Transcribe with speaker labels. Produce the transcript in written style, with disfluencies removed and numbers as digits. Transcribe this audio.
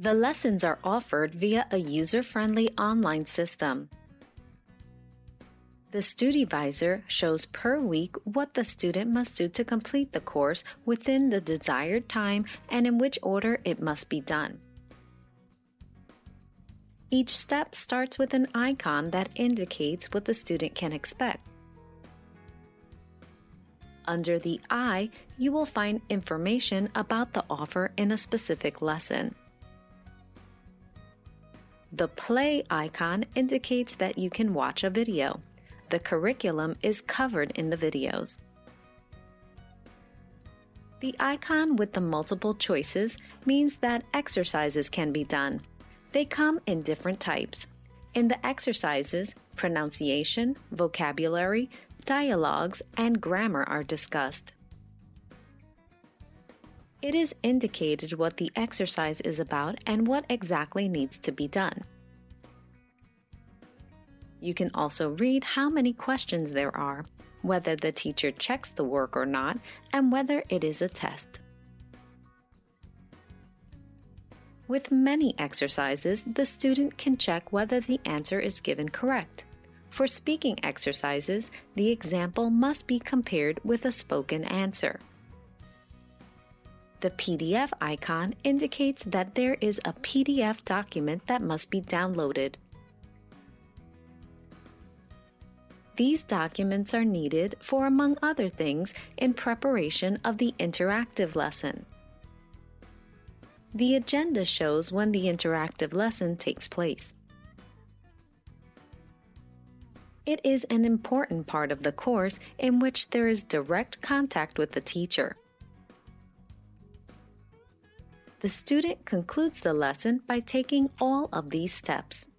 Speaker 1: The lessons are offered via a user-friendly online system. the Studivisor shows per week what the student must do to complete the course within the desired time and in which order it must be done. Each step starts with an icon that indicates what the student can expect. Under the I, you will find information about the offer in a specific lesson. The Play icon indicates that you can watch a video. The curriculum is covered in the videos. The icon with the multiple choices means that exercises can be done. They come in different types. In the exercises, pronunciation, vocabulary, dialogues, and grammar are discussed. It is indicated what the exercise is about and what exactly needs to be done. You can also read how many questions there are, whether the teacher checks the work or not, and whether it is a test. With many exercises, the student can check whether the answer is given correct. For speaking exercises, the example must be compared with a spoken answer. The PDF icon indicates that there is a PDF document that must be downloaded. These documents are needed for, among other things, in preparation of the interactive lesson. The agenda shows when the interactive lesson takes place. It is an important part of the course in which there is direct contact with the teacher. The student concludes the lesson by taking all of these steps.